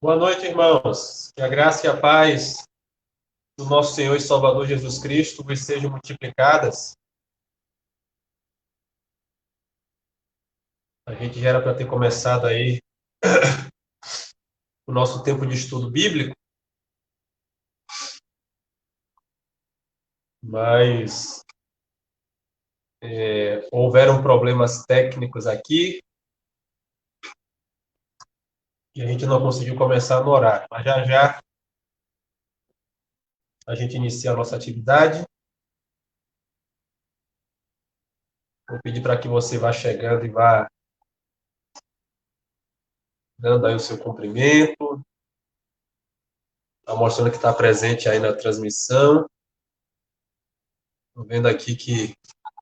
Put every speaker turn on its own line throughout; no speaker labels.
Boa noite, irmãos. Que a graça e a paz do nosso Senhor e Salvador Jesus Cristo vos sejam multiplicadas. A gente já era para ter começado aí o nosso tempo de estudo bíblico, mas houveram problemas técnicos aqui e a gente não conseguiu começar no horário. Mas já já a gente inicia a nossa atividade. Vou pedir para que você vá chegando e vá dando aí o seu cumprimento, tá mostrando que está presente aí na transmissão. Estou vendo aqui que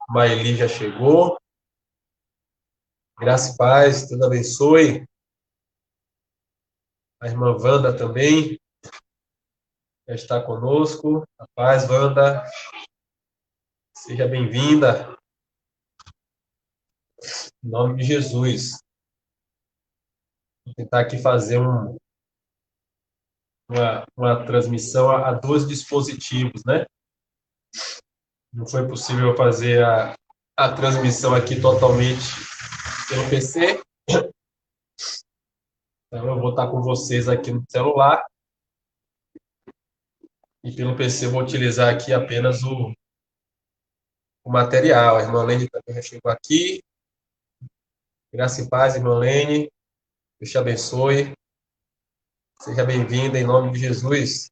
Maeli já chegou. Graça e paz, Deus abençoe. A irmã Wanda também já está conosco. A paz, Wanda. Seja bem-vinda. Em nome de Jesus. Vou tentar aqui fazer uma transmissão a dois dispositivos, né? Não foi possível fazer a transmissão aqui totalmente pelo PC. Então, eu vou estar com vocês aqui no celular. E pelo PC eu vou utilizar aqui apenas o material. A irmã Lene também já chegou aqui. Graça e paz, irmã Lene. Deus te abençoe. Seja bem-vinda em nome de Jesus.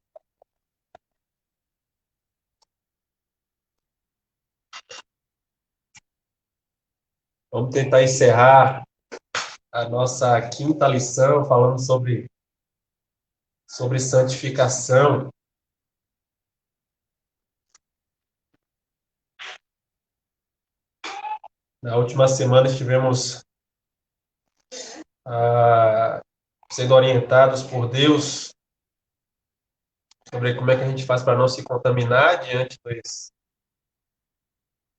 Vamos tentar encerrar a nossa quinta lição falando sobre santificação. Na última semana estivemos sendo orientados por Deus sobre como é que a gente faz para não se contaminar diante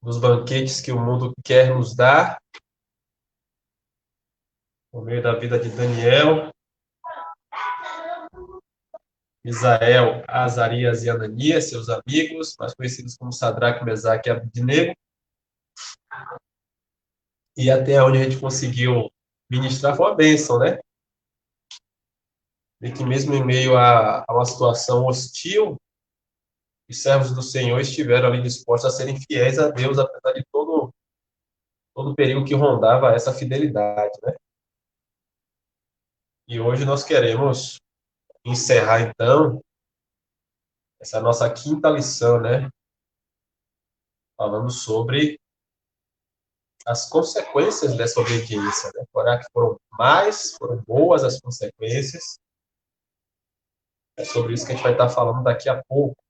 dos banquetes que o mundo quer nos dar, por meio da vida de Daniel, Misael, Azarias e Ananias, seus amigos, mais conhecidos como Sadraque, Mesaque e Abednego, e até onde a gente conseguiu ministrar foi uma bênção, né? E que mesmo em meio a uma situação hostil, os servos do Senhor estiveram ali dispostos a serem fiéis a Deus, apesar de todo o perigo que rondava essa fidelidade, né? E hoje nós queremos encerrar, então, essa nossa quinta lição, né? Falando sobre as consequências dessa obediência, né? Será que foram boas as consequências? É sobre isso que a gente vai estar falando daqui a pouco.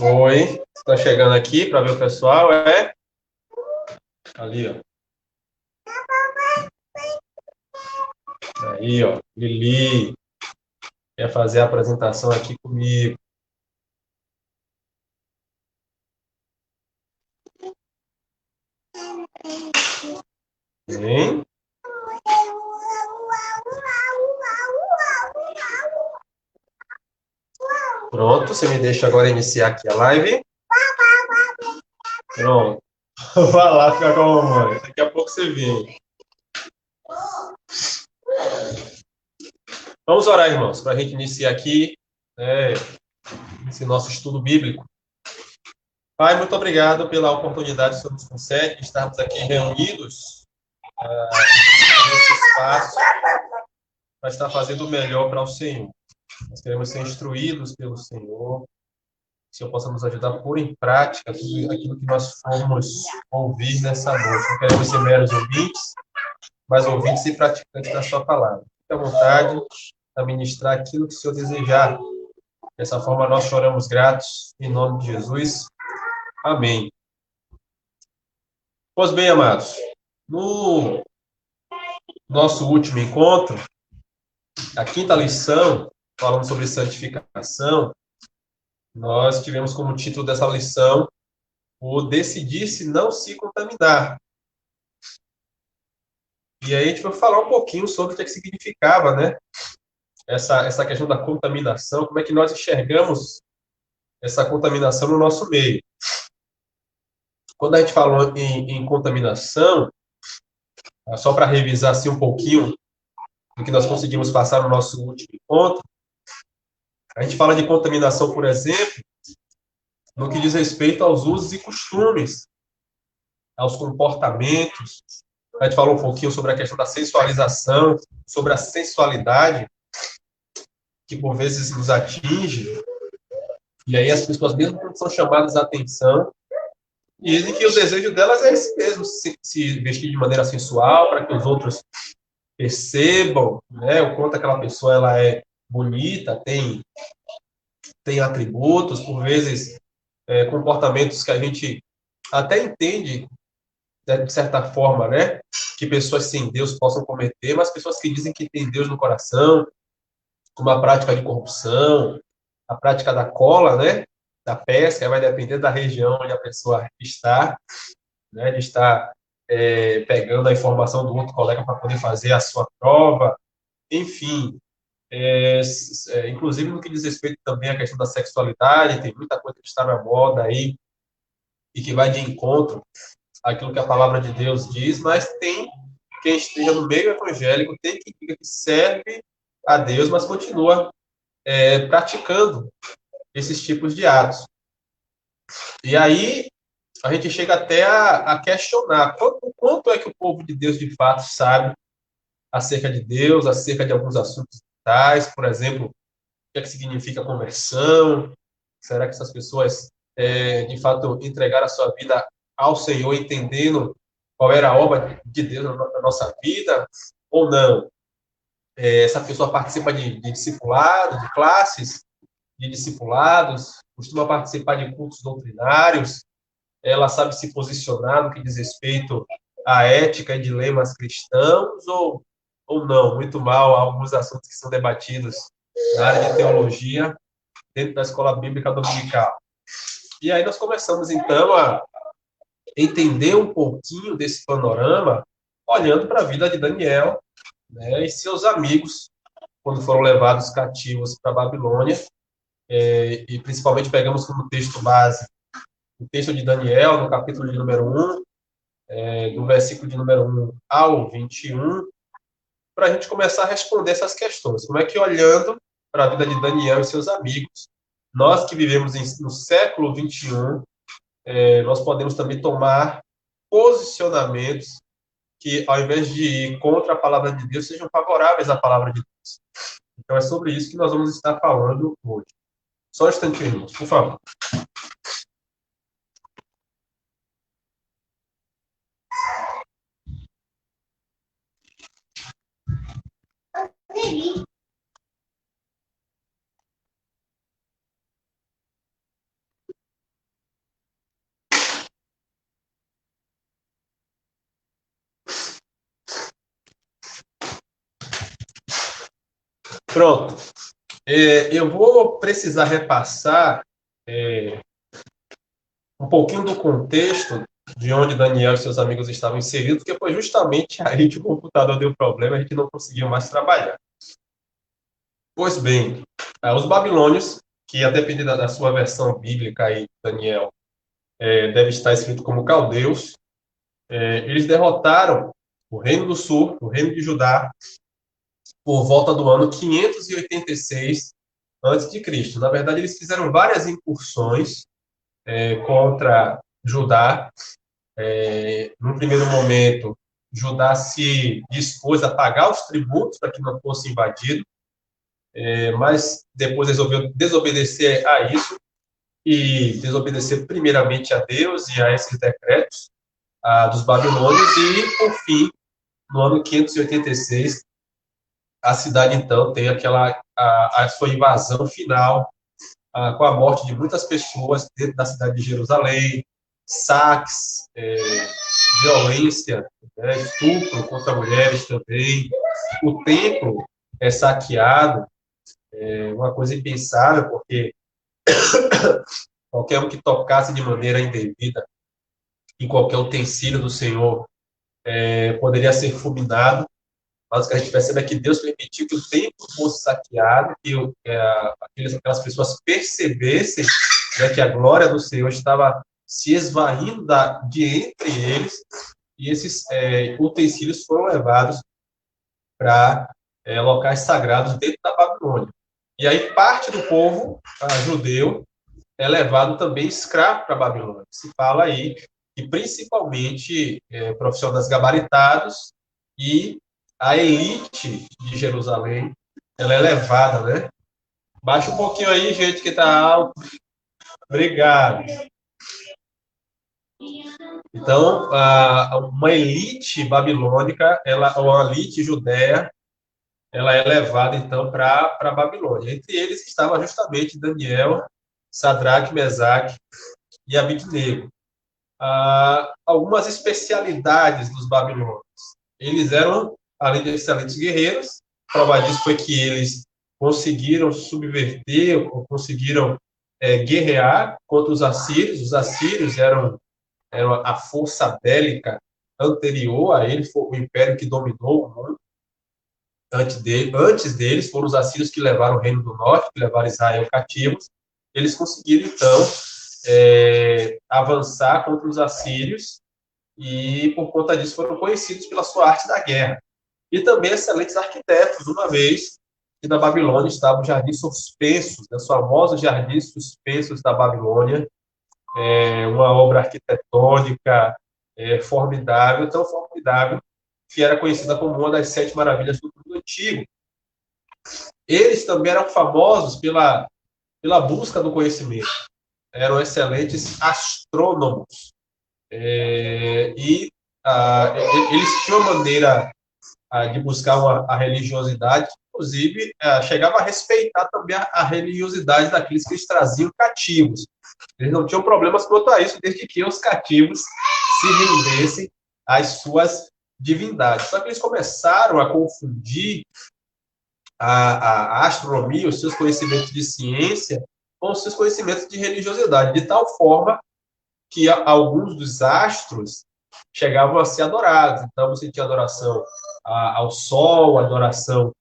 Oi, está chegando aqui para ver o pessoal? É ali, ó. Aí, ó. Lili quer fazer a apresentação aqui comigo. Hein? Pronto, você me deixa agora iniciar aqui a live. Pronto. Vai lá ficar com a mamãe. Daqui a pouco você vem. Vamos orar, irmãos, para a gente iniciar aqui esse nosso estudo bíblico. Pai, muito obrigado pela oportunidade que o Senhor nos concede de estarmos aqui reunidos nesse espaço para estar fazendo o melhor para o Senhor. Nós queremos ser instruídos pelo Senhor, que o Senhor possa nos ajudar a pôr em prática tudo aquilo que nós formos ouvir nessa noite. Não queremos ser meros ouvintes, mas ouvintes e praticantes da sua palavra. Fique à vontade a ministrar aquilo que o Senhor desejar. Dessa forma, nós choramos gratos, em nome de Jesus. Amém. Pois bem, amados, no nosso último encontro, a quinta lição, falando sobre santificação, nós tivemos como título dessa lição o decidir-se não se contaminar. E aí a gente vai falar um pouquinho sobre o que significava, né? Essa questão da contaminação, como é que nós enxergamos essa contaminação no nosso meio. Quando a gente falou em contaminação, só para revisar assim, um pouquinho do que nós conseguimos passar no nosso último encontro, a gente fala de contaminação, por exemplo, no que diz respeito aos usos e costumes, aos comportamentos. A gente falou um pouquinho sobre a questão da sensualização, sobre a sensualidade, que por vezes nos atinge. E aí as pessoas mesmo quando são chamadas a atenção, e dizem que o desejo delas é esse mesmo, se vestir de maneira sensual, para que os outros percebam, né, o quanto aquela pessoa ela é bonita, tem atributos, por vezes comportamentos que a gente até entende, de certa forma, né, que pessoas sem Deus possam cometer, mas pessoas que dizem que tem Deus no coração, como a prática de corrupção, a prática da cola, né, da pesca, vai depender da região onde a pessoa está, né, de estar pegando a informação do outro colega para poder fazer a sua prova, enfim. Inclusive no que diz respeito também à questão da sexualidade, tem muita coisa que está na moda aí e que vai de encontro àquilo que a palavra de Deus diz, mas tem quem esteja no meio evangélico, tem quem diga que serve a Deus, mas continua praticando esses tipos de atos. E aí a gente chega até a questionar o quanto é que o povo de Deus de fato sabe acerca de Deus, acerca de alguns assuntos vitais, por exemplo, o que é que significa conversão? Será que essas pessoas, de fato, entregaram a sua vida ao Senhor, entendendo qual era a obra de Deus na nossa vida, ou não? Essa pessoa participa de discipulado, de classes de discipulados, costuma participar de cultos doutrinários, ela sabe se posicionar no que diz respeito à ética e dilemas cristãos, ou não? Muito mal, há alguns assuntos que são debatidos na área de teologia, dentro da escola bíblica dominical. E aí nós começamos, então, a entender um pouquinho desse panorama, olhando para a vida de Daniel, né, e seus amigos, quando foram levados cativos para a Babilônia, e principalmente pegamos como texto base o texto de Daniel, no capítulo de número 1, do versículo de número 1 ao 21, para a gente começar a responder essas questões. Como é que, olhando para a vida de Daniel e seus amigos, nós que vivemos no século 21, nós podemos também tomar posicionamentos que, ao invés de ir contra a palavra de Deus, sejam favoráveis à palavra de Deus. Então, é sobre isso que nós vamos estar falando hoje. Só um instantinho, irmãos, por favor. Pronto. Eu vou precisar repassar um pouquinho do contexto de onde Daniel e seus amigos estavam inseridos, porque foi justamente aí que o computador deu problema e a gente não conseguiu mais trabalhar. Pois bem, os babilônios, que a depender da sua versão bíblica aí, Daniel, deve estar escrito como caldeus, eles derrotaram o Reino do Sul, o Reino de Judá, por volta do ano 586 a.C. Na verdade, eles fizeram várias incursões contra Judá. No primeiro momento, Judá se dispôs a pagar os tributos para que não fosse invadido, mas depois resolveu desobedecer a isso e desobedecer primeiramente a Deus e a esses decretos dos babilônios e, por fim, no ano 586, a cidade, então, tem a sua invasão final, com a morte de muitas pessoas dentro da cidade de Jerusalém, saques, violência, né, estupro contra mulheres também. O templo é saqueado, uma coisa impensável, porque qualquer um que tocasse de maneira indevida em qualquer utensílio do Senhor poderia ser fulminado. Mas o que a gente percebe é que Deus permitiu que o templo fosse saqueado, que aquelas pessoas percebessem, né, que a glória do Senhor estava se esvaindo de entre eles, e esses utensílios foram levados para locais sagrados dentro da Babilônia. E aí parte do povo judeu é levado também escravo para a Babilônia. Se fala aí que principalmente profissionais gabaritados e a elite de Jerusalém, ela é levada, né? Baixa um pouquinho aí, gente, que está alto. Obrigado. Então, uma elite babilônica, uma elite judeia, ela é levada, então, para a Babilônia. Entre eles estava justamente Daniel, Sadraque, Mesaque e Abidnego. Algumas especialidades dos babilônios. Eles eram, além de excelentes guerreiros, prova disso foi que eles conseguiram subverter, ou conseguiram guerrear contra os assírios. Os assírios eram a força bélica anterior a eles, foi o império que dominou o mundo. Antes deles, foram os assírios que levaram o Reino do Norte, que levaram Israel cativos. Eles conseguiram, então, avançar contra os assírios e, por conta disso, foram conhecidos pela sua arte da guerra. E também excelentes arquitetos, uma vez que na Babilônia estavam os jardins suspensos, né, os famosos jardins suspensos da Babilônia, uma obra arquitetônica formidável, tão formidável, que era conhecida como uma das 7 maravilhas do mundo antigo. Eles também eram famosos pela busca do conhecimento. Eram excelentes astrônomos. Eles tinham uma maneira de buscar a religiosidade, inclusive chegava a respeitar também a religiosidade daqueles que eles traziam cativos. Eles não tinham problemas quanto a isso, desde que os cativos se rendessem às suas divindades. Só que eles começaram a confundir a astronomia, os seus conhecimentos de ciência, com os seus conhecimentos de religiosidade, de tal forma que alguns dos astros chegavam a ser adorados. Então, você tinha adoração ao Sol, adoração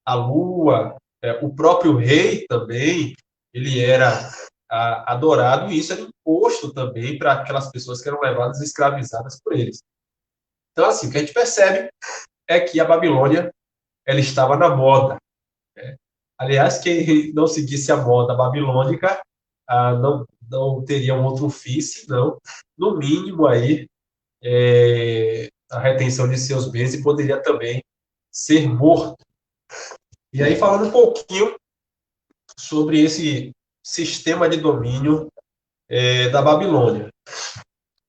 à Lua, o próprio rei também, ele era adorado, e isso era imposto também para aquelas pessoas que eram levadas escravizadas por eles. Então, assim, o que a gente percebe é que a Babilônia, ela estava na moda. Aliás, quem não seguisse a moda babilônica não teria um outro ofício, não. No mínimo, aí, a retenção de seus bens e poderia também ser morto. E aí, falando um pouquinho sobre esse sistema de domínio da Babilônia.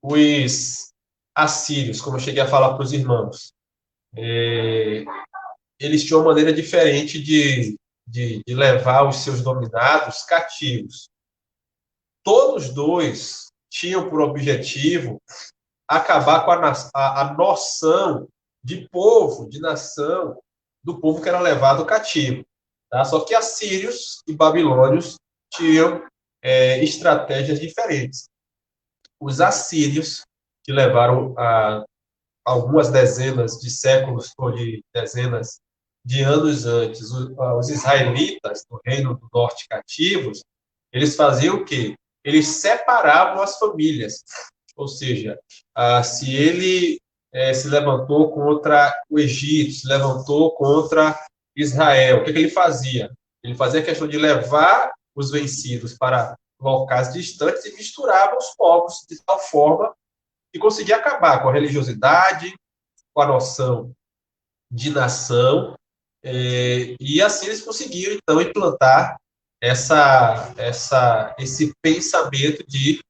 Os assírios, como eu cheguei a falar para os irmãos, eles tinham uma maneira diferente de levar os seus dominados cativos. Todos dois tinham por objetivo acabar com a noção de povo, de nação, do povo que era levado cativo. Tá? Só que assírios e babilônios tinham estratégias diferentes. Os assírios, que levaram algumas dezenas de séculos, ou de dezenas de anos antes, os israelitas do Reino do Norte cativos, eles faziam o quê? Eles separavam as famílias. Ou seja, se ele se levantou contra o Egito, se levantou contra Israel, o que ele fazia? Ele fazia a questão de levar os vencidos para locais distantes e misturava os povos de tal forma que conseguia acabar com a religiosidade, com a noção de nação, e assim eles conseguiram, então, implantar esse pensamento de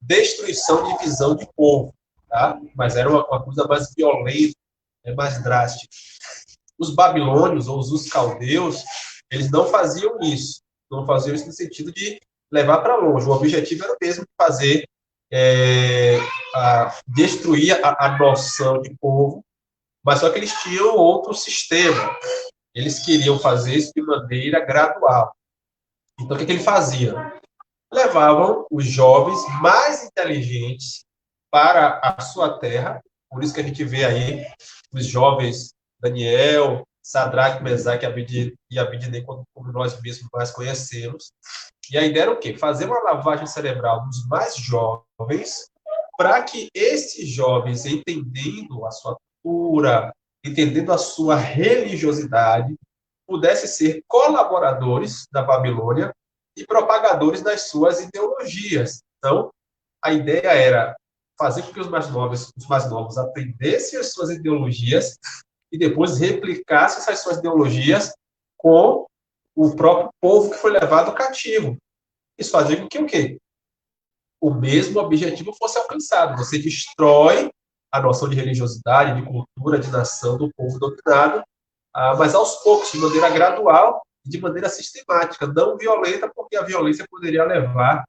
destruição e divisão de povo. Tá? Mas era uma coisa mais violenta, mais drástica. Os babilônios, ou os caldeus, eles não faziam isso. Não faziam isso no sentido de levar para longe. O objetivo era o mesmo de fazer, destruir a noção de povo, mas só que eles tinham outro sistema. Eles queriam fazer isso de maneira gradual. Então, o que eles faziam? Levavam os jovens mais inteligentes para a sua terra. Por isso que a gente vê aí os jovens Daniel, Sadraque, Mesaque e Abednego, como nós mesmos mais conhecemos. E a ideia era o quê? Fazer uma lavagem cerebral dos mais jovens, para que esses jovens, entendendo a sua cultura, entendendo a sua religiosidade, pudessem ser colaboradores da Babilônia e propagadores das suas ideologias. Então, a ideia era fazer com que os mais novos aprendessem as suas ideologias e depois replicassem essas suas ideologias com o próprio povo que foi levado cativo. Isso fazia com que o quê? O mesmo objetivo fosse alcançado. Você destrói a noção de religiosidade, de cultura, de nação do povo dominado, mas aos poucos, de maneira gradual e de maneira sistemática, não violenta, porque a violência poderia levar,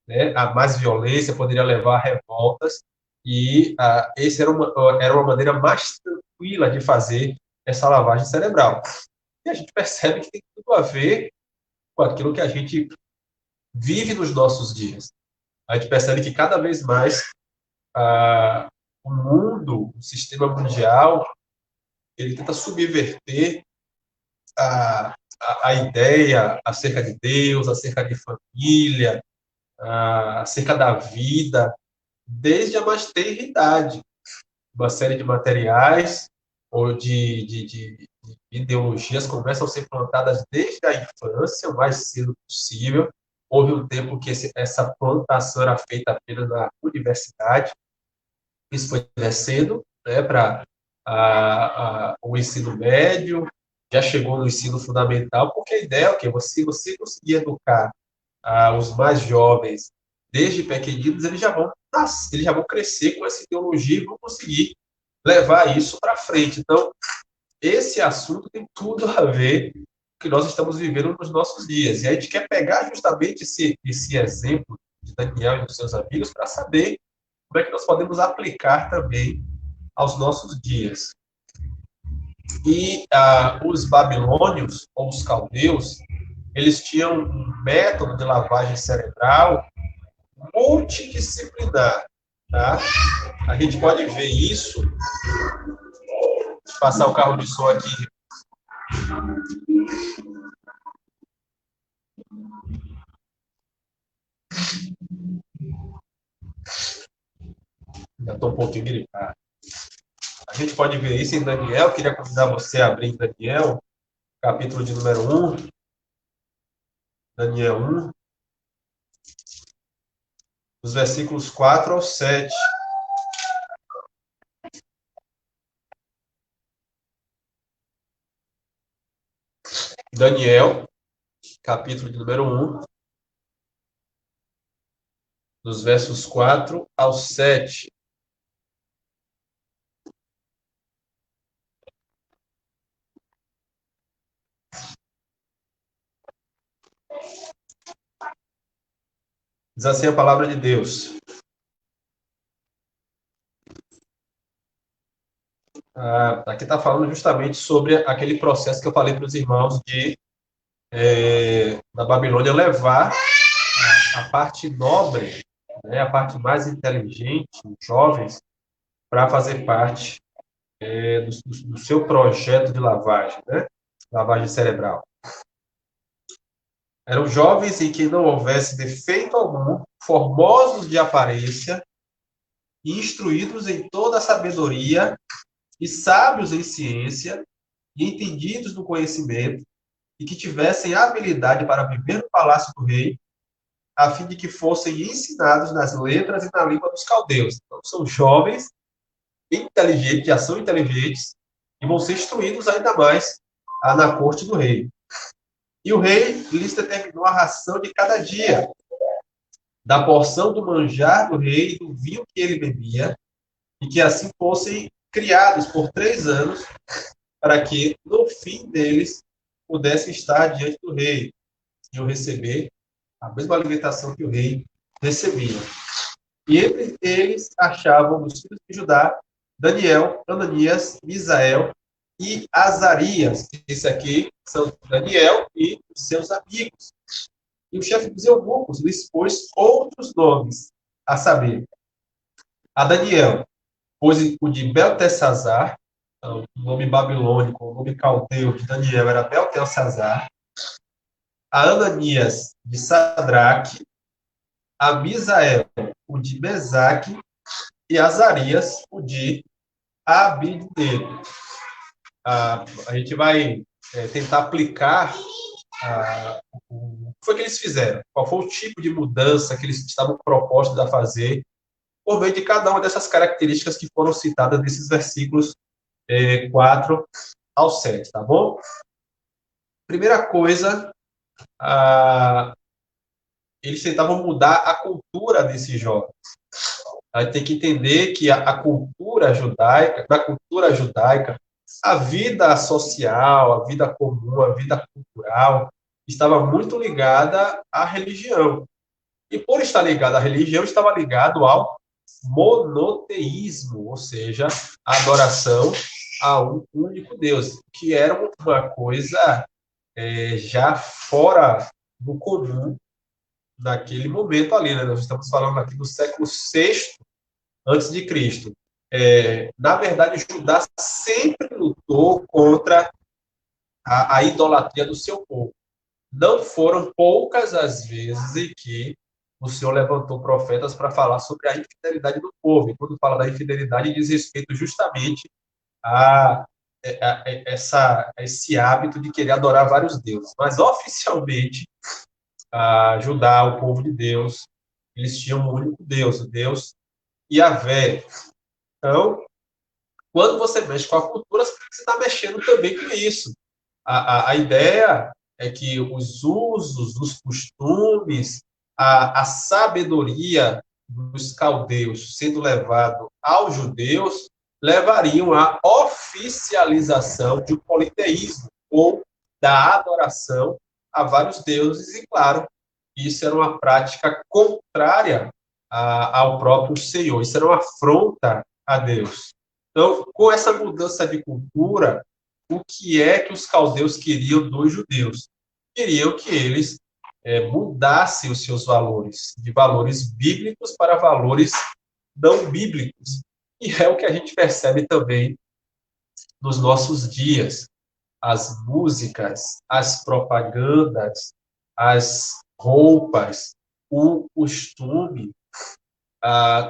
né, a mais violência, poderia levar a revoltas, e essa era uma maneira mais tranquila de fazer essa lavagem cerebral. E a gente percebe que tem tudo a ver com aquilo que a gente vive nos nossos dias. A gente percebe que cada vez mais o mundo, o sistema mundial, ele tenta subverter a ideia acerca de Deus, acerca de família, acerca da vida, desde a mais tenra idade. Uma série de materiais ou de ideologias começam a ser plantadas desde a infância, o mais cedo possível. Houve um tempo que essa plantação era feita apenas na universidade. Isso foi descendo, né, para o ensino médio, já chegou no ensino fundamental, porque a ideia é o quê? Você conseguir educar os mais jovens desde pequeninos, eles já vão crescer com essa ideologia e vão conseguir levar isso para frente. Então, esse assunto tem tudo a ver com o que nós estamos vivendo nos nossos dias. E a gente quer pegar justamente esse exemplo de Daniel e dos seus amigos para saber como é que nós podemos aplicar também aos nossos dias. E os babilônios, ou os caldeus, eles tinham um método de lavagem cerebral multidisciplinar. Tá? A gente pode ver isso. Vou passar o carro de som aqui. Já estou um pouquinho gripado. A gente pode ver isso em Daniel. Queria convidar você a abrir em Daniel, capítulo de número 1. Daniel 1. Dos versículos 4 ao 7. Daniel, capítulo de número 1, dos versos 4 ao 7. Diz assim a palavra de Deus. Aqui está falando justamente sobre aquele processo que eu falei para os irmãos de, da Babilônia, levar a parte nobre, né, a parte mais inteligente, os jovens, para fazer parte do seu projeto de lavagem, né? Lavagem cerebral. Eram jovens em que não houvesse defeito algum, formosos de aparência, instruídos em toda a sabedoria e sábios em ciência e entendidos no conhecimento, e que tivessem habilidade para viver no palácio do rei a fim de que fossem ensinados nas letras e na língua dos caldeus. Então, são jovens, inteligentes, já são inteligentes, e vão ser instruídos ainda mais na corte do rei. E o rei lhes determinou a ração de cada dia, da porção do manjar do rei e do vinho que ele bebia, e que assim fossem criados por 3 anos, para que, no fim deles, pudessem estar diante do rei e o receber a mesma alimentação que o rei recebia. E entre eles achavam os filhos de Judá Daniel, Ananias, Misael e Azarias. Esse aqui são Daniel e os seus amigos. E o chefe dos eunucos lhes pôs outros nomes, a saber, a Daniel pôs o de Beltesazar, o nome babilônico, o nome caldeu de Daniel era Beltesazar, a Ananias de Sadraque, a Misael o de Mesaque e a Azarias o de Abidnego. A gente vai tentar aplicar o que foi que eles fizeram, qual foi o tipo de mudança que eles estavam propostos a fazer por meio de cada uma dessas características que foram citadas nesses versículos 4 ao 7, tá bom? Primeira coisa, eles tentavam mudar a cultura desses jovens. A gente tem que entender que a cultura judaica, na cultura judaica, a vida social, a vida comum, a vida cultural, estava muito ligada à religião. E por estar ligado à religião, estava ligado ao monoteísmo, ou seja, a adoração a um único Deus, que era uma coisa já fora do comum naquele momento ali, né? Nós estamos falando aqui do século VI antes de Cristo. Na verdade, Judá sempre lutou contra a idolatria do seu povo. Não foram poucas as vezes em que o Senhor levantou profetas para falar sobre a infidelidade do povo. E quando fala da infidelidade, diz respeito justamente a esse hábito de querer adorar vários deuses. Mas, oficialmente, Judá, o povo de Deus, eles tinham um único Deus, o Deus Yahvé. Então, quando você mexe com a cultura, você está mexendo também com isso. A ideia é que os usos, os costumes, a sabedoria dos caldeus sendo levado aos judeus levariam à oficialização de um politeísmo, ou da adoração a vários deuses, e, claro, isso era uma prática contrária ao próprio Senhor, isso era uma afronta a Deus. Então, com essa mudança de cultura, o que é que os caldeus queriam dos judeus? Queriam que eles mudassem os seus valores, de valores bíblicos para valores não bíblicos. E é o que a gente percebe também nos nossos dias. As músicas, as propagandas, as roupas, o costume,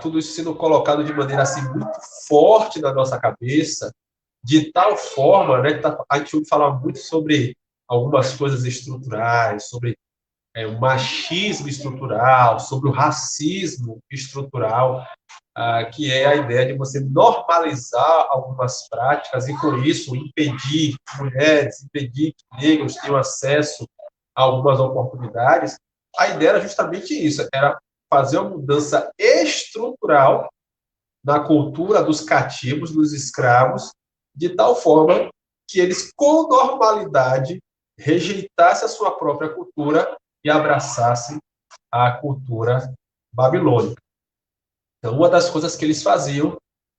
tudo isso sendo colocado de maneira assim muito forte na nossa cabeça, de tal forma, né, a gente ouve falar muito sobre algumas coisas estruturais, sobre o machismo estrutural, sobre o racismo estrutural, que é a ideia de você normalizar algumas práticas e, com isso, impedir mulheres, impedir que negros tenham acesso a algumas oportunidades. A ideia era justamente isso, era fazer uma mudança estrutural na cultura dos cativos, dos escravos, de tal forma que eles, com normalidade, rejeitassem a sua própria cultura e abraçassem a cultura babilônica. Então, uma das coisas que eles faziam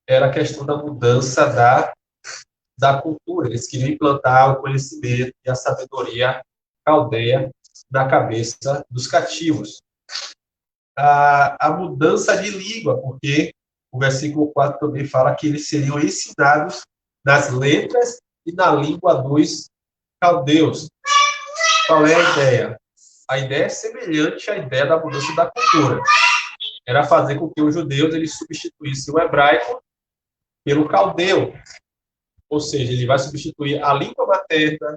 era a questão da mudança da cultura. Eles queriam implantar o conhecimento e a sabedoria caldeia na cabeça dos cativos. A mudança de língua, porque o versículo 4 também fala que eles seriam ensinados nas letras e na língua dos caldeus. Qual é a ideia? A ideia é semelhante à ideia da mudança da cultura. Era fazer com que os judeus eles substituíssem o hebraico pelo caldeu. Ou seja, ele vai substituir a língua materna,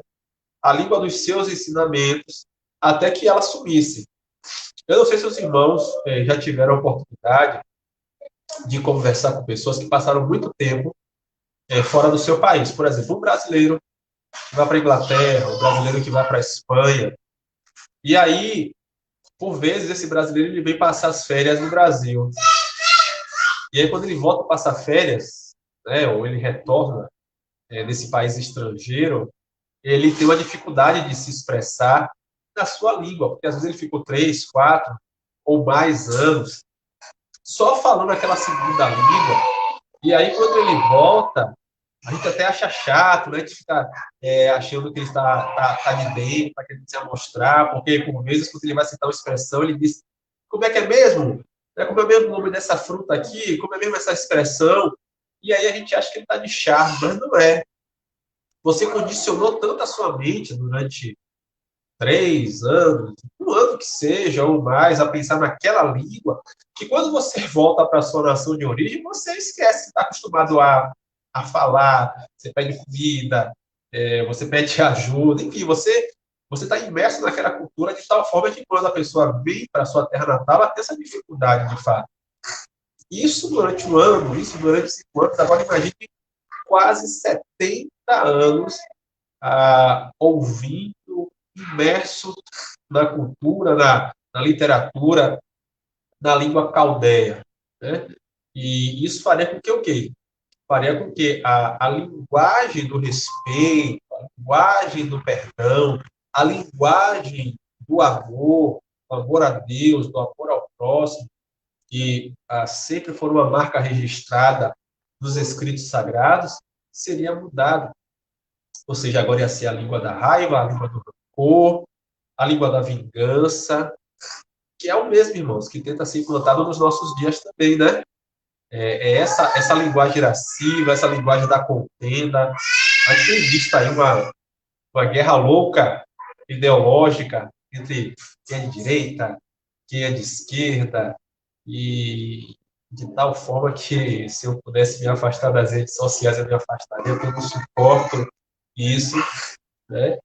a língua dos seus ensinamentos, até que ela sumisse. Eu não sei se os irmãos já tiveram a oportunidade de conversar com pessoas que passaram muito tempo fora do seu país. Por exemplo, um brasileiro que vai para a Inglaterra, um brasileiro que vai para a Espanha. E aí, por vezes, esse brasileiro ele vem passar as férias no Brasil. E aí, quando ele volta a passar férias, né, ou ele retorna nesse país estrangeiro, ele tem uma dificuldade de se expressar na sua língua, porque às vezes ele ficou 3, 4 ou mais anos só falando aquela segunda língua. E aí, quando ele volta, a gente até acha chato, né? A gente fica achando que ele tá de dentro, está querendo se amostrar, porque, por vezes, quando ele vai citar uma expressão, ele diz: como é que é mesmo? Como é mesmo o nome dessa fruta aqui? Como é mesmo essa expressão? E aí a gente acha que ele está de charme, mas não é. Você condicionou tanto a sua mente durante 3 anos, um ano que seja, ou mais, a pensar naquela língua, que quando você volta para a sua nação de origem, você esquece, está acostumado a falar, você pede comida, você pede ajuda, enfim, você está imerso naquela cultura de tal forma que quando a pessoa vem para a sua terra natal, ela tem essa dificuldade de fato. Isso durante um ano, isso durante 5 anos, agora imagine quase 70 anos ouvindo, imerso na cultura, na literatura, na língua caldeia. Né? E isso faria com que o quê? Faria com que a linguagem do respeito, a linguagem do perdão, a linguagem do amor a Deus, do amor ao próximo, que sempre for uma marca registrada dos escritos sagrados, seria mudada. Ou seja, agora ia ser a língua da raiva, a língua do rancor, a língua da vingança, que é o mesmo, irmãos, que tenta ser implantado nos nossos dias também, né? Essa linguagem irascível, essa linguagem da contenda. A gente tem visto aí uma guerra louca, ideológica, entre quem é de direita, quem é de esquerda, e de tal forma que, se eu pudesse me afastar das redes sociais, eu me afastaria, porque eu não suporto isso, né?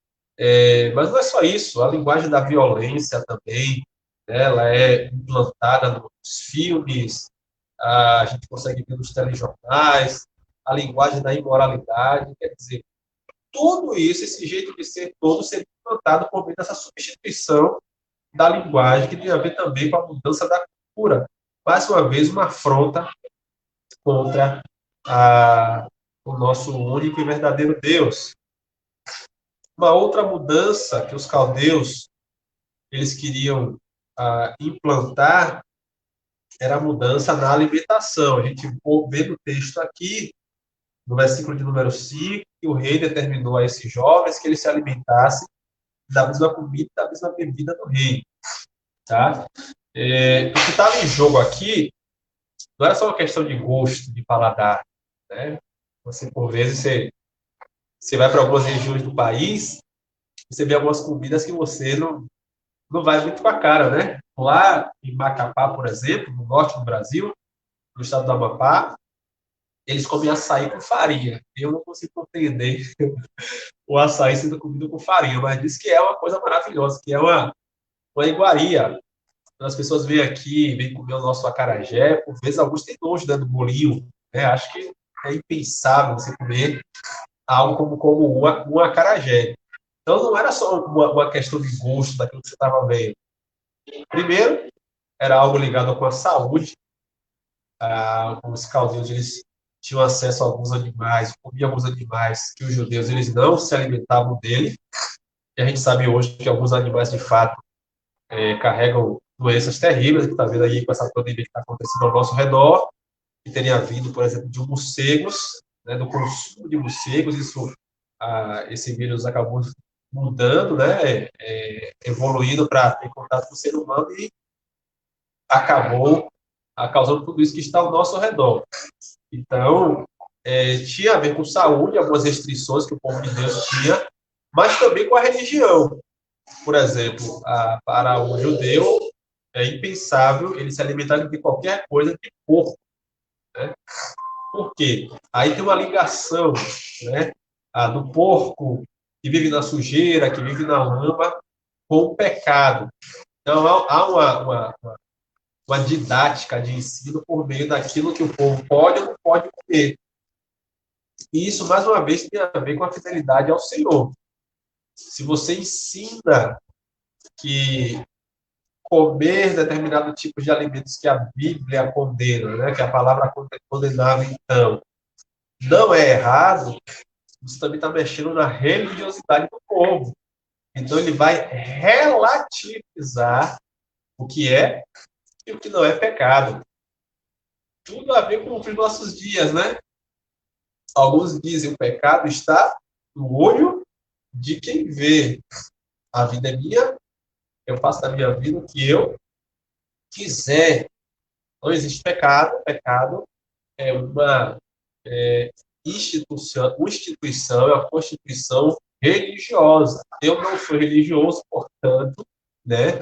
Mas não é só isso, a linguagem da violência também, né, ela é implantada nos filmes, a gente consegue ver nos telejornais, a linguagem da imoralidade, quer dizer, tudo isso, esse jeito de ser todo, seria implantado por meio dessa substituição da linguagem, que tem a ver também com a mudança da cultura. Mais uma vez, uma afronta contra o nosso único e verdadeiro Deus. Uma outra mudança que os caldeus eles queriam implantar era a mudança na alimentação. A gente vê no texto aqui, no versículo de número 5, que o rei determinou a esses jovens que eles se alimentassem da mesma comida e da mesma bebida do rei. Tá? O que estava em jogo aqui não era só uma questão de gosto, de paladar. Né? Você, por vezes, você vai para algumas regiões do país, você vê algumas comidas que você não vai muito com a cara, né? Lá em Macapá, por exemplo, no norte do Brasil, no estado do Amapá, eles comem açaí com farinha. Eu não consigo compreender o açaí sendo comido com farinha, mas diz que é uma coisa maravilhosa, que é uma iguaria. Quando as pessoas vêm aqui, vêm comer o nosso acarajé, por vezes alguns têm nojo, né, do bolinho. Né? Acho que é impensável você comer algo como um acarajé. Então, não era só uma questão de gosto daquilo que você estava vendo. Primeiro, era algo ligado com a saúde. Os caldeus eles tinham acesso a alguns animais, comiam alguns animais que os judeus eles não se alimentavam dele. E a gente sabe hoje que alguns animais, de fato, carregam doenças terríveis, que está vendo aí com essa pandemia que está acontecendo ao nosso redor, que teria vindo, por exemplo, de morcegos, né, do consumo de morcegos. Esse vírus acabou mudando, né, evoluindo para ter contato com o ser humano e acabou causando tudo isso que está ao nosso redor. Então, tinha a ver com saúde, algumas restrições que o povo de Deus tinha, mas também com a religião. Por exemplo, para o judeu, é impensável ele se alimentar de qualquer coisa de porco. Né? Por quê? Aí tem uma ligação, né, do porco que vive na sujeira, que vive na lama, com o pecado. Então, há uma didática de ensino por meio daquilo que o povo pode ou não pode comer. E isso, mais uma vez, tem a ver com a fidelidade ao Senhor. Se você ensina que comer determinado tipo de alimentos que a Bíblia condena, né, que a palavra condenava, então, não é errado, você também está mexendo na religiosidade do povo. Então, ele vai relativizar o que é e o que não é pecado. Tudo a ver com os nossos dias, né? Alguns dizem que o pecado está no olho de quem vê. A vida é minha, eu faço da minha vida o que eu quiser. Não existe pecado. Pecado é uma instituição, é uma constituição religiosa. Eu não sou religioso, portanto, né?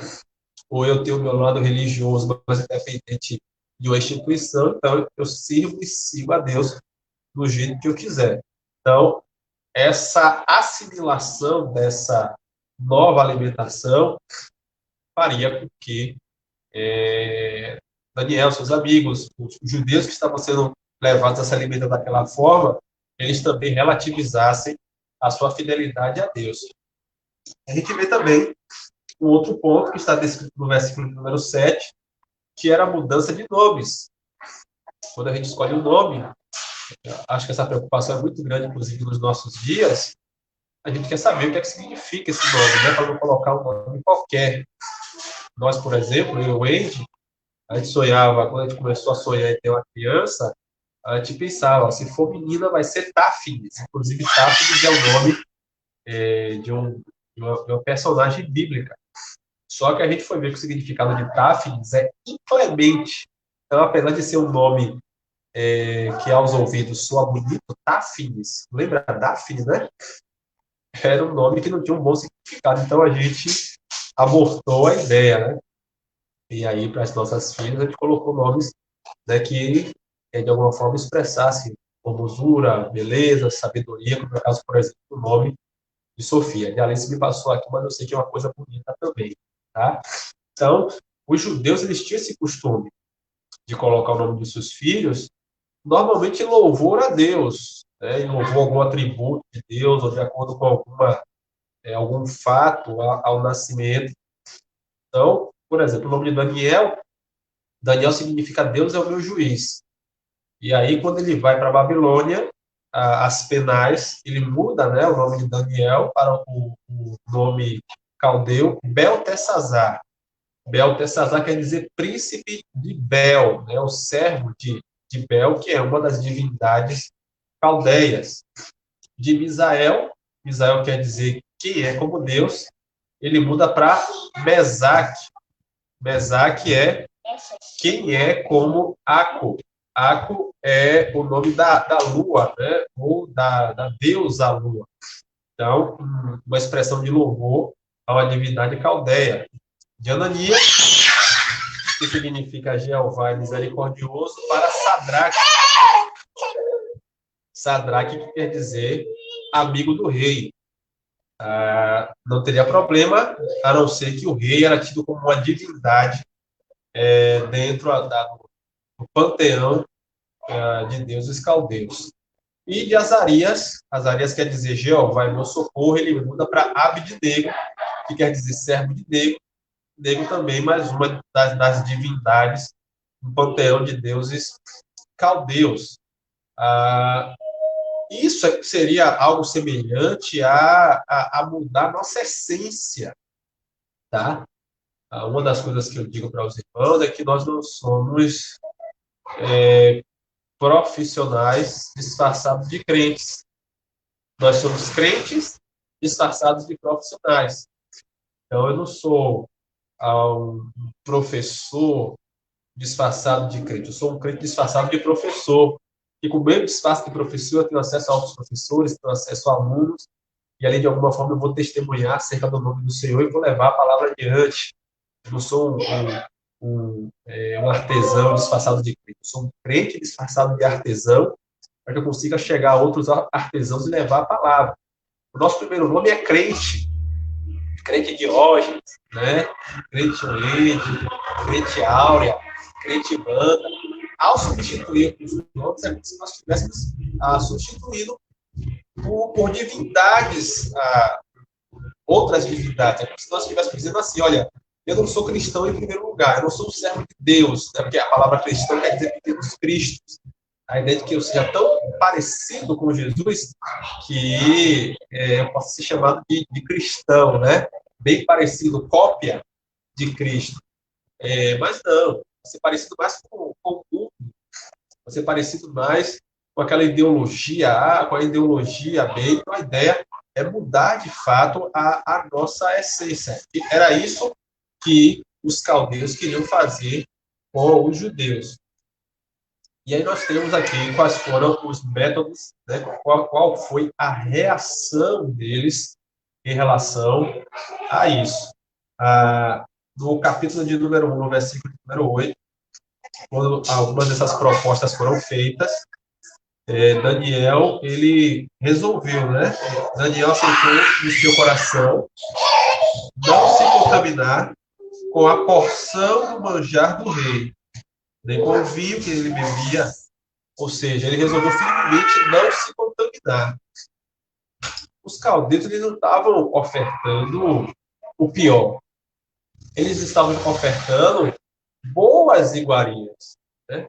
Ou eu tenho o meu lado religioso, mas independente de uma instituição, então eu sirvo e sigo a Deus do jeito que eu quiser. Então, essa assimilação dessa nova alimentação faria com que Daniel, seus amigos, os judeus que estavam sendo levados a se alimentar daquela forma, eles também relativizassem a sua fidelidade a Deus. A gente vê também um outro ponto que está descrito no versículo número 7, que era a mudança de nomes. Quando a gente escolhe um nome, acho que essa preocupação é muito grande, inclusive nos nossos dias, a gente quer saber o que é que significa esse nome, né? Para não colocar um nome qualquer. Nós, por exemplo, eu e o Andy, a gente sonhava, quando a gente começou a sonhar em ter uma criança, a gente pensava, se for menina, vai ser Táfnis. Inclusive, Táfnis é o nome de uma personagem bíblica. Só que a gente foi ver que o significado de Táfnis é inclemente. Então, apesar de ser um nome que aos ouvidos soa bonito, Táfnis, lembra Daphne, né? Era um nome que não tinha um bom significado. Então, a gente abortou a ideia, né? E aí, para as nossas filhas, a gente colocou nomes, né, que, de alguma forma, expressassem formosura, beleza, sabedoria, como é o caso, por exemplo, o nome de Sofia. De Alice me passou aqui, mas eu sei que é uma coisa bonita também, tá? Então, os judeus, eles tinham esse costume de colocar o nome dos seus filhos, normalmente em louvor a Deus, né, em louvor a algum atributo de Deus, ou de acordo com algum fato ao nascimento. Então, por exemplo, o nome de Daniel, Daniel significa Deus é o meu juiz. E aí, quando ele vai para a Babilônia, as penais, ele muda, né, o nome de Daniel para o nome caldeu Beltesazar. Beltesazar quer dizer príncipe de Bel, né, o servo de Bel, que é uma das divindades caldeias. De Misael, Misael quer dizer quem é como Deus, ele muda para Mesaque. Mesaque é quem é como Aco. Aco é o nome da lua, né? Ou da deusa lua. Então, uma expressão de louvor a uma divindade caldeia. De Ananias, que significa Jeová é misericordioso, para Sadraque. Sadraque, que quer dizer amigo do rei. Não teria problema, a não ser que o rei era tido como uma divindade dentro do panteão de deuses caldeus. E de Azarias, Azarias quer dizer Jeová é meu socorro, ele muda para Abidnego, que quer dizer servo de Nego, Nego também mais uma das divindades do panteão de deuses caldeus. Isso seria algo semelhante a mudar nossa essência, tá? Uma das coisas que eu digo para os irmãos é que nós não somos profissionais disfarçados de crentes. Nós somos crentes disfarçados de profissionais. Então, eu não sou um professor disfarçado de crente. Eu sou um crente disfarçado de professor. E com o mesmo disfarce de professor, eu tenho acesso a outros professores, tenho acesso a alunos, e ali, de alguma forma, eu vou testemunhar acerca do nome do Senhor e vou levar a palavra adiante. Eu não sou um artesão disfarçado de crente. Eu sou um crente disfarçado de artesão, para que eu consiga chegar a outros artesãos e levar a palavra. O nosso primeiro nome é crente. crente Diógenes, né? Crente Wade, crente Áurea, crente Wanda. Ao substituir os nomes, é como se nós estivéssemos substituído por divindades, outras divindades. É como se nós estivéssemos dizendo assim, olha, eu não sou cristão em primeiro lugar, eu não sou um servo de Deus, né? Porque a palavra cristão quer dizer pequenos cristos. A ideia de que eu seja tão parecido com Jesus que eu posso ser chamado de cristão, né? Bem parecido, cópia de Cristo. Mas não, ser parecido mais com o mundo, ser parecido mais com aquela ideologia A, com a ideologia B. Então a ideia é mudar de fato a nossa essência. E era isso que os caldeus queriam fazer com os judeus. E aí nós temos aqui quais foram os métodos, né, qual foi a reação deles em relação a isso. No capítulo de número 1, no versículo de número 8, quando algumas dessas propostas foram feitas, Daniel, ele resolveu, né? Daniel aceitou no seu coração não se contaminar com a porção do manjar do rei, nem com o vinho que ele bebia. Ou seja, ele resolveu firmemente não se contaminar. Os caldeus eles não estavam ofertando o pior. Eles estavam ofertando boas iguarias. Né?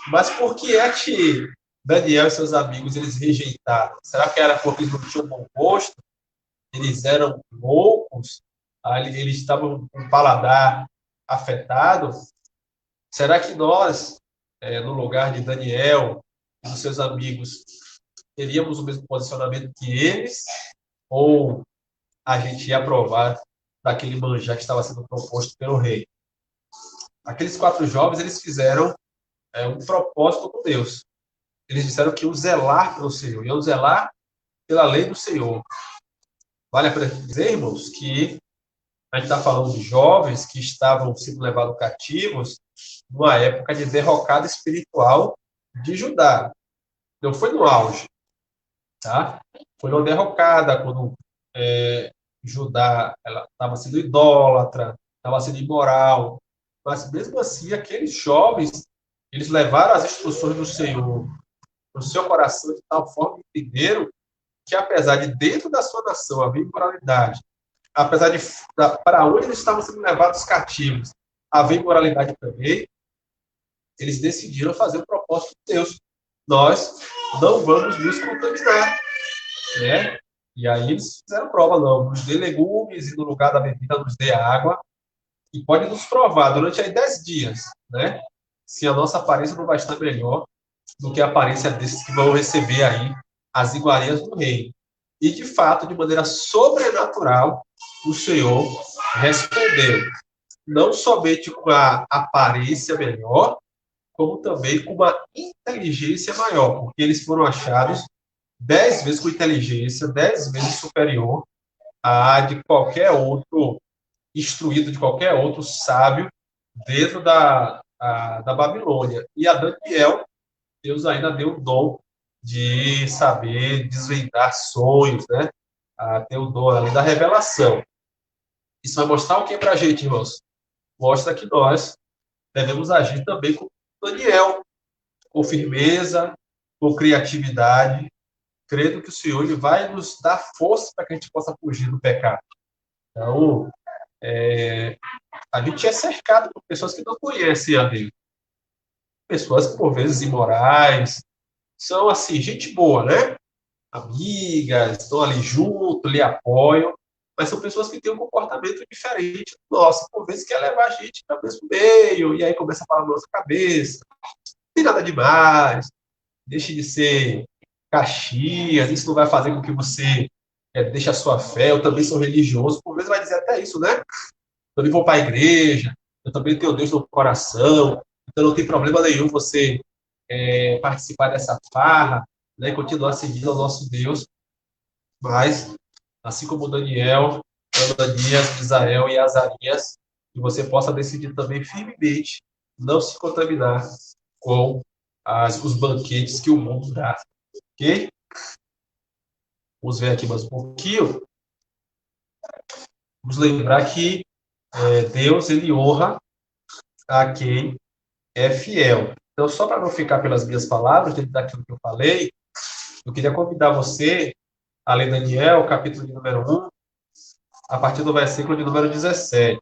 Mas por que é que Daniel e seus amigos eles rejeitaram? Será que era porque eles não tinham bom gosto? Eles eram loucos? Eles estavam com o paladar afetado? Será que nós, no lugar de Daniel e dos seus amigos, teríamos o mesmo posicionamento que eles? Ou a gente ia aprovar daquele manjar que estava sendo proposto pelo rei? Aqueles 4 jovens, eles fizeram um propósito com Deus. Eles disseram que iam zelar pelo Senhor, iam zelar pela lei do Senhor. Vale a pena dizer, irmãos, que a gente está falando de jovens que estavam sendo levados cativos numa época de derrocada espiritual de Judá. Não foi no auge, tá? Foi numa derrocada, quando Judá estava sendo idólatra, estava sendo imoral. Mas, mesmo assim, aqueles jovens, eles levaram as instruções do Senhor no seu coração de tal forma que entenderam que, apesar de dentro da sua nação haver imoralidade, apesar de para onde eles estavam sendo levados cativos haver imoralidade também, eles decidiram fazer o propósito de Deus. Nós não vamos nos contaminar, né? E aí eles fizeram prova, não, nos dê legumes e no lugar da bebida nos dê água, e pode nos provar durante aí 10 dias, né? Se a nossa aparência não vai estar melhor do que a aparência desses que vão receber aí as iguarias do rei. E, de fato, de maneira sobrenatural, o Senhor respondeu. Não somente com a aparência melhor, como também com uma inteligência maior, porque eles foram achados 10 vezes com inteligência, 10 vezes superior a de qualquer outro instruído, de qualquer outro sábio dentro da Babilônia. E a Daniel, Deus ainda deu o dom de saber desvendar sonhos, né? Ter o dom ali da revelação. Isso vai mostrar o que para a gente, irmãos? Mostra que nós devemos agir também como Daniel, com firmeza, com criatividade, crendo que o Senhor ele vai nos dar força para que a gente possa fugir do pecado. Então, a gente é cercado por pessoas que não conhecem a Deus. Pessoas que, por vezes, imorais, são, assim, gente boa, né? Amigas, estão ali junto, lhe apoiam, mas são pessoas que têm um comportamento diferente do nosso. Por vezes quer levar a gente para o mesmo meio, e aí começa a falar na nossa cabeça. Não tem nada demais, deixe de ser Caxias, isso não vai fazer com que você deixe a sua fé, eu também sou religioso. Por vezes vai dizer até isso, né? Eu também vou para a igreja, eu também tenho Deus no coração, então não tem problema nenhum você participar dessa farra, né, continuar seguindo o nosso Deus, mas, assim como Daniel, Ananias, Misael e Azarias, que você possa decidir também firmemente não se contaminar com os banquetes que o mundo dá. Ok? Vamos ver aqui mais um pouquinho. Vamos lembrar que Deus, ele honra a quem é fiel. Então, só para não ficar pelas minhas palavras, dentro daquilo que eu falei, eu queria convidar você a ler Daniel, capítulo de número 1, a partir do versículo de número 17,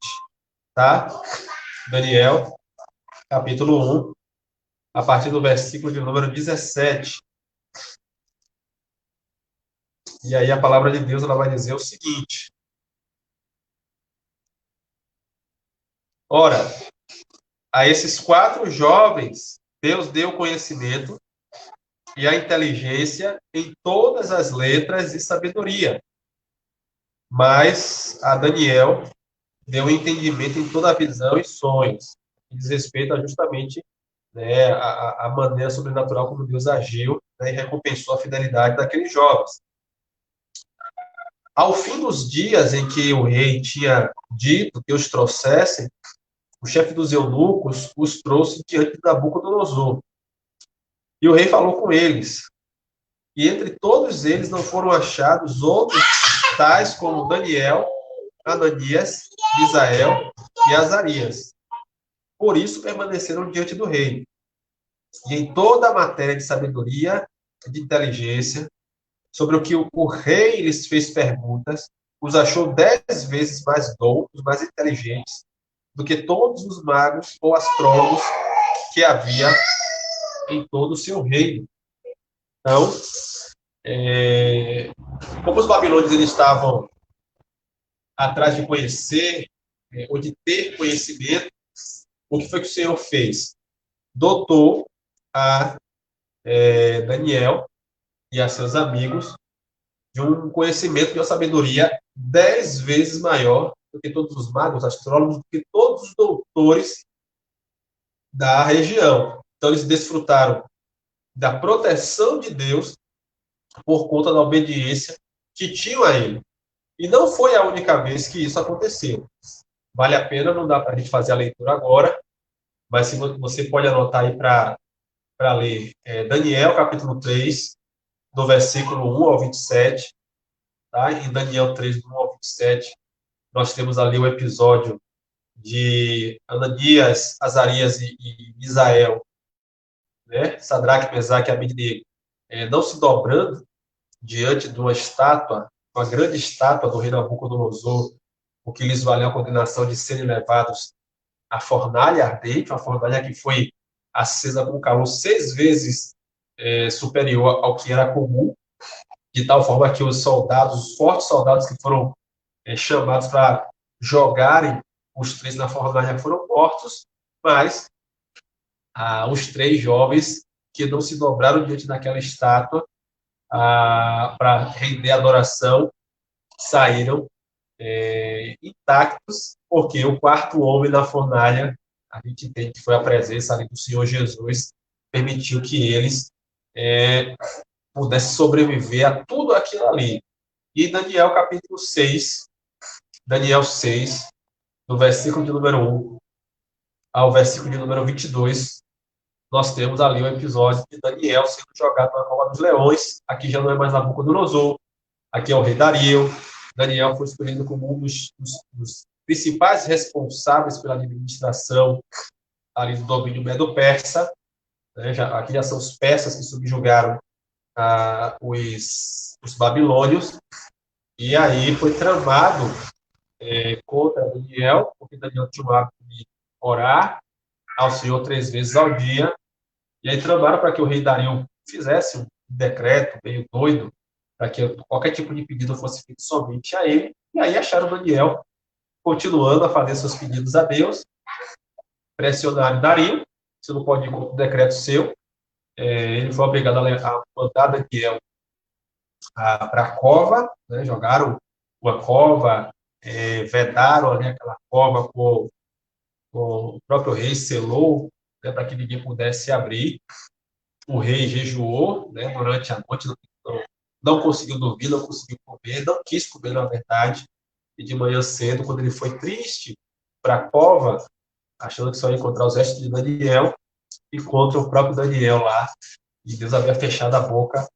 tá? Daniel, capítulo 1, a partir do versículo de número 17. E aí a palavra de Deus ela vai dizer o seguinte: ora, a esses 4 jovens, Deus deu conhecimento e a inteligência em todas as letras e sabedoria. Mas a Daniel deu entendimento em toda a visão e sonhos, que diz respeito a justamente, né, a maneira sobrenatural como Deus agiu, né, e recompensou a fidelidade daqueles jovens. Ao fim dos dias em que o rei tinha dito que os trouxessem, o chefe dos eunucos os trouxe diante de Nabucodonosor. E o rei falou com eles. E entre todos eles não foram achados outros tais como Daniel, Ananias, Misael e Azarias. Por isso permaneceram diante do rei. E em toda a matéria de sabedoria, de inteligência, sobre o que o rei lhes fez perguntas, os achou 10 vezes mais doutos, mais inteligentes do que todos os magos ou astrólogos que havia em todo o seu reino. Então, como os babilônios eles estavam atrás de conhecer, ou de ter conhecimento, o que foi que o Senhor fez? Dotou a Daniel e a seus amigos de um conhecimento, de uma sabedoria 10 vezes maior do que todos os magos, astrólogos, do que todos os doutores da região. Então, eles desfrutaram da proteção de Deus por conta da obediência que tinham a ele. E não foi a única vez que isso aconteceu. Vale a pena, não dá para a gente fazer a leitura agora, mas se você pode anotar aí para ler Daniel, capítulo 3, do versículo 1 ao 27, tá? Em Daniel 3, do 1 ao 27, nós temos ali o episódio de Ananias, Azarias e Misael, né? Sadraque, Mesaque e Abednego, não se dobrando diante de uma estátua, uma grande estátua do rei Nabucodonosor, o que lhes valeu a condenação de serem levados à fornalha ardente, uma fornalha que foi acesa com calor 6 vezes superior ao que era comum, de tal forma que os soldados, os fortes soldados que foram chamados para jogarem os 3 na fornalha foram mortos, mas os 3 jovens que não se dobraram diante daquela estátua para render adoração saíram intactos, porque o 4º homem na fornalha, a gente entende que foi a presença ali do Senhor Jesus, permitiu que eles pudessem sobreviver a tudo aquilo ali. E Daniel capítulo 6, Daniel 6, do versículo de número 1 ao versículo de número 22, nós temos ali o episódio de Daniel sendo jogado na cova dos leões. Aqui já não é mais Nabucodonosor, aqui é o rei Dario. Daniel foi escolhido como um dos principais responsáveis pela administração ali do domínio medo-persa. Né? Aqui já são os persas que subjugaram os babilônios. E aí foi tramado contra Daniel, porque Daniel tinha o hábito de orar ao Senhor 3 vezes ao dia. E aí tramaram para que o rei Dario fizesse um decreto meio doido, para que qualquer tipo de pedido fosse feito somente a ele. E aí acharam Daniel continuando a fazer seus pedidos a Deus, pressionaram Dario, você não pode ir contra o decreto seu. Ele foi obrigado a mandar Daniel para a cova, né? Jogaram uma cova, vedaram ali aquela cova com o próprio rei, selou, né, para que ninguém pudesse abrir. O rei jejuou, né, durante a noite, não conseguiu dormir, não conseguiu comer, não quis comer, na verdade. E de manhã cedo, quando ele foi triste para a cova, achando que só ia encontrar os restos de Daniel, encontra o próprio Daniel lá, e Deus havia fechado a boca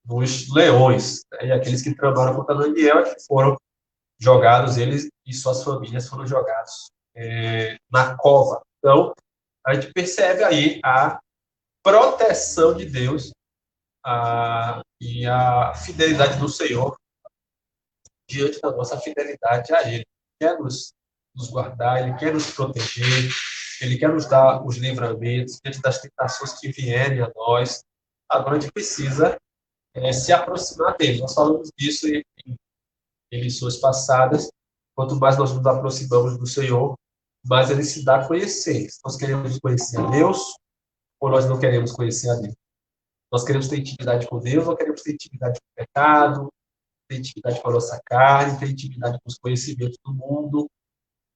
dos leões. Né, e aqueles que tramaram contra Daniel foram jogados, eles e suas famílias foram jogados na cova. Então, a gente percebe aí a proteção de Deus e a fidelidade do Senhor diante da nossa fidelidade a Ele. Ele quer nos guardar, Ele quer nos proteger, Ele quer nos dar os livramentos diante das tentações que vierem a nós. Agora a gente precisa se aproximar dele. Nós falamos disso em lições passadas. Quanto mais nós nos aproximamos do Senhor, mais Ele se dá a conhecer. Nós queremos conhecer a Deus ou nós não queremos conhecer a Deus? Nós queremos ter intimidade com Deus ou queremos ter intimidade com o pecado, ter intimidade com a nossa carne, ter intimidade com os conhecimentos do mundo?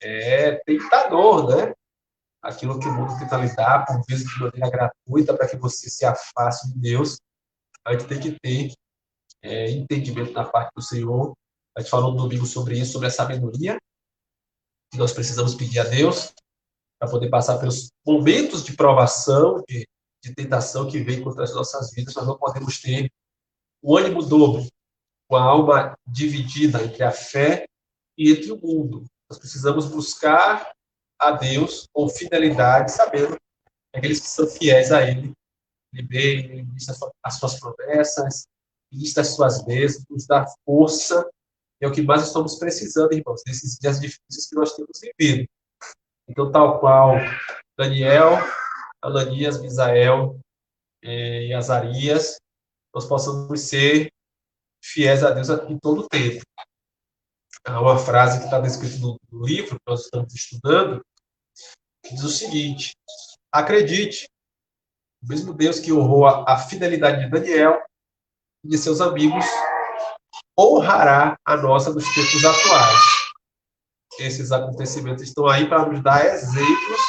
É tentador, né? Aquilo que o mundo tenta lhe dar, por vezes de maneira gratuita, para que você se afaste de Deus. A gente tem que ter entendimento da parte do Senhor. A gente falou no domingo sobre isso, sobre a sabedoria que nós precisamos pedir a Deus para poder passar pelos momentos de provação, de tentação que vem contra as nossas vidas. Nós não podemos ter o ânimo dobro, com a alma dividida entre a fé e entre o mundo. Nós precisamos buscar a Deus com fidelidade, sabendo que aqueles que são fiéis a Ele, Ele ministra as suas promessas, ministra as suas bênçãos, nos dá força. É o que mais estamos precisando, irmãos, nesses dias difíceis que nós temos vivido. Então, tal qual Daniel, Ananias, Misael e Azarias, nós possamos ser fiéis a Deus em todo o tempo. Há uma frase que está descrita no livro que nós estamos estudando, que diz o seguinte: acredite, o mesmo Deus que honrou a fidelidade de Daniel e de seus amigos, honrará a nossa nos tempos atuais. Esses acontecimentos estão aí para nos dar exemplos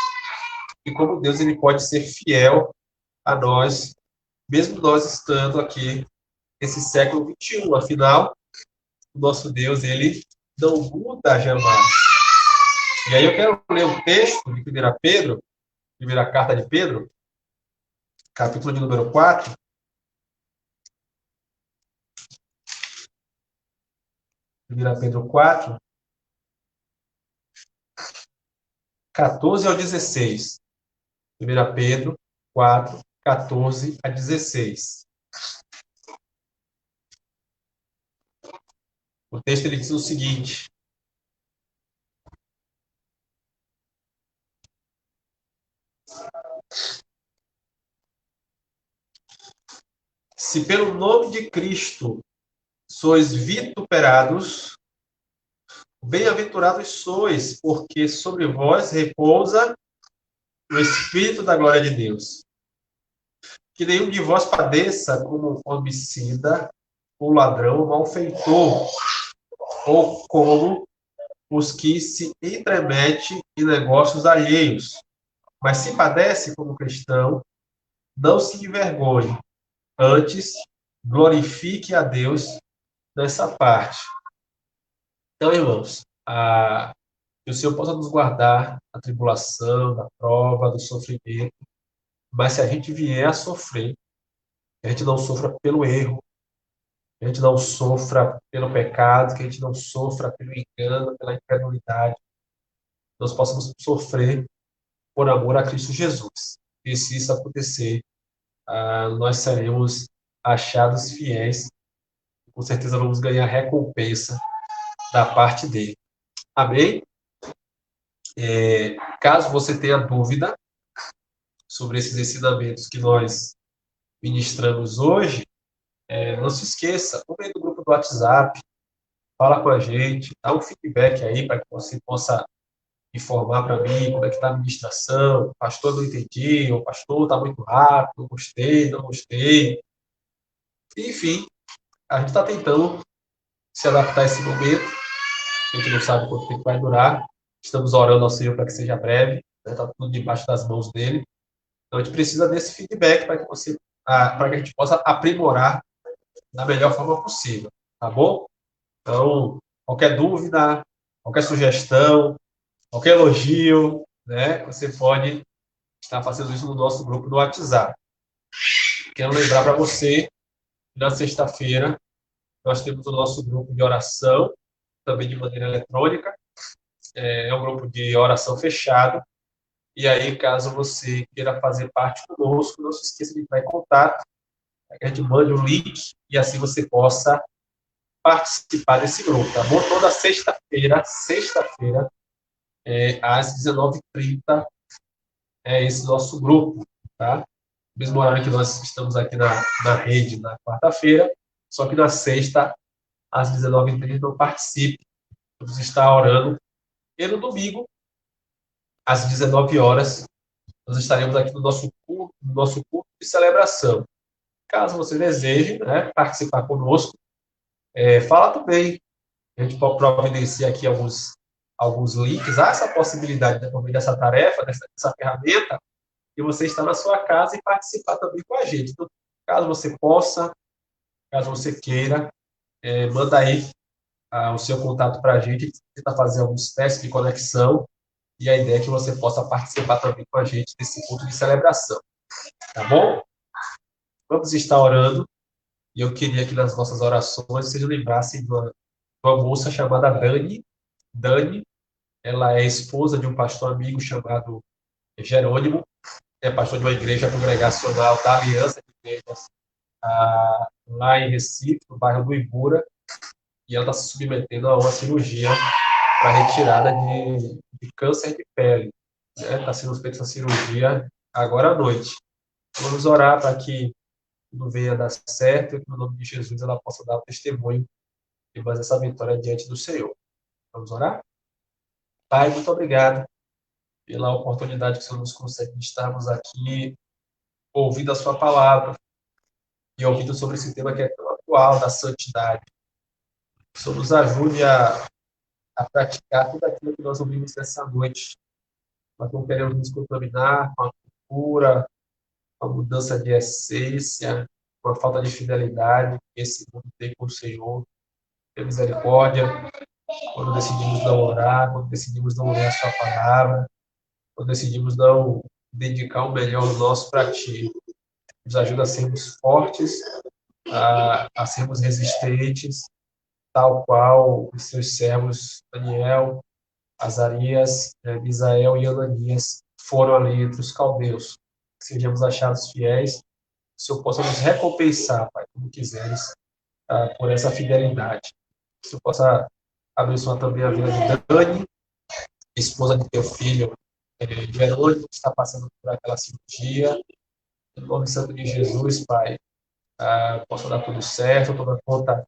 de como Deus ele pode ser fiel a nós, mesmo nós estando aqui nesse século XXI. Afinal, o nosso Deus, ele não muda jamais. E aí eu quero ler um texto de 1 Pedro, primeira carta de Pedro, capítulo de número 4. 1 Pedro 4, 14 ao 16. 1 Pedro 4, 14 a 16. O texto ele diz o seguinte: se pelo nome de Cristo sois vituperados, bem-aventurados sois, porque sobre vós repousa o Espírito da glória de Deus. Que nenhum de vós padeça como homicida, ou ladrão, ou malfeitor, ou como os que se entremetem em negócios alheios. Mas se padece como cristão, não se envergonhe, antes glorifique a Deus nessa parte. Então, irmãos, que o Senhor possa nos guardar da tribulação, da prova, do sofrimento, mas se a gente vier a sofrer, que a gente não sofra pelo erro, que a gente não sofra pelo pecado, que a gente não sofra pelo engano, pela incredulidade, nós possamos sofrer por amor a Cristo Jesus. E se isso acontecer, nós seremos achados fiéis, com certeza vamos ganhar recompensa da parte dele. Amém? Caso você tenha dúvida sobre esses ensinamentos que nós ministramos hoje, não se esqueça, comenta no grupo do WhatsApp, fala com a gente, dá um feedback aí para que você possa informar para mim como é que está a ministração. Pastor, não entendi, o pastor está muito rápido, gostei, não gostei. Enfim, a gente está tentando se adaptar a esse momento. A gente não sabe quanto tempo vai durar. Estamos orando ao Senhor para que seja breve. Está tudo debaixo das mãos dele. Então, a gente precisa desse feedback para que a gente possa aprimorar da melhor forma possível. Tá bom? Então, qualquer dúvida, qualquer sugestão, qualquer elogio, né, você pode estar fazendo isso no nosso grupo do WhatsApp. Quero lembrar para você que na sexta-feira nós temos o nosso grupo de oração, também de maneira eletrônica. É um grupo de oração fechado. E aí, caso você queira fazer parte conosco, não se esqueça de entrar em contato, a gente mande o link e assim você possa participar desse grupo, tá bom? Toda sexta-feira, às 19h30, é esse nosso grupo, tá? Mesmo horário que nós estamos aqui na rede na quarta-feira, só que na sexta, às 19h30, não participe. Vamos estar orando. E no domingo, às 19 horas, nós estaremos aqui no nosso culto de celebração. Caso você deseje, né, participar conosco, fala também. A gente pode providenciar aqui alguns links. Há essa possibilidade, né, por meio dessa tarefa, dessa ferramenta, e você estar na sua casa e participar também com a gente. Então, caso você possa, caso você queira, manda aí o seu contato para a gente, tentar fazer alguns testes de conexão, e a ideia é que você possa participar também com a gente desse culto de celebração. Tá bom? Vamos estar orando, e eu queria que nas nossas orações vocês lembrassem de uma moça chamada Dani. Dani, ela é esposa de um pastor amigo chamado Jerônimo, é pastor de uma igreja congregacional da Aliança de Igrejas, lá em Recife, no bairro do Ibura, e ela está se submetendo a uma cirurgia para retirada de câncer de pele. Está sendo feita essa cirurgia agora à noite. Vamos orar para que tudo venha a dar certo e que, no nome de Jesus, ela possa dar o testemunho e fazer essa vitória diante do Senhor. Vamos orar? Pai, muito obrigado pela oportunidade que o Senhor nos concede de estarmos aqui ouvindo a sua palavra e ouvindo sobre esse tema que é tão atual, da santidade. Que o Senhor nos ajude a praticar tudo aquilo que nós ouvimos nessa noite. Nós não queremos nos contaminar com a cultura, com a mudança de essência, com a falta de fidelidade que esse mundo tem com o Senhor. Tem misericórdia quando decidimos não orar, quando decidimos não ler a sua palavra, quando decidimos não dedicar o melhor nosso para ti. Nos ajuda a sermos fortes, a sermos resistentes, tal qual os seus servos Daniel, Azarias, Misael e Ananias foram ali entre os caldeus. Que sejamos achados fiéis, que o Senhor possa nos recompensar, Pai, como quiseres, por essa fidelidade. Que o Senhor possa abençoar também a vida de Dani, esposa de teu filho, Jerônimo, que está passando por aquela cirurgia. Em nome santo de Jesus, Pai, possa dar tudo certo, toma conta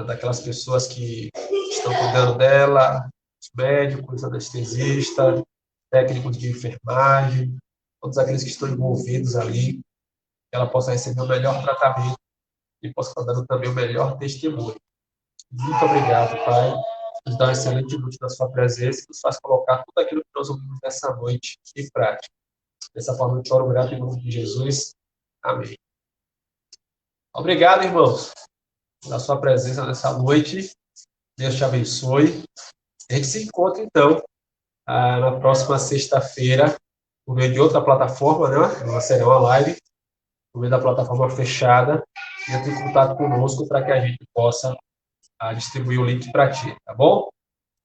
daquelas pessoas que estão cuidando dela, os médicos, anestesistas, técnicos de enfermagem, todos aqueles que estão envolvidos ali, que ela possa receber o melhor tratamento e possa estar dando também o melhor testemunho. Muito obrigado, Pai. Nos dá uma excelente noite na sua presença e nos faz colocar tudo aquilo que nós ouvimos nessa noite em prática. Dessa forma, eu te oro grato em nome de Jesus. Amém. Obrigado, irmãos, pela sua presença nessa noite. Deus te abençoe. A gente se encontra, então, na próxima sexta-feira, por meio de outra plataforma, né? Não será uma live, por meio da plataforma fechada. Entre em contato conosco para que a gente possa distribuir o link para ti, tá bom?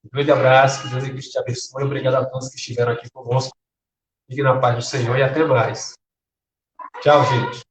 Um grande abraço, que Deus em Cristo te abençoe. Obrigado a todos que estiveram aqui conosco. Fique na paz do Senhor e até mais. Tchau, gente.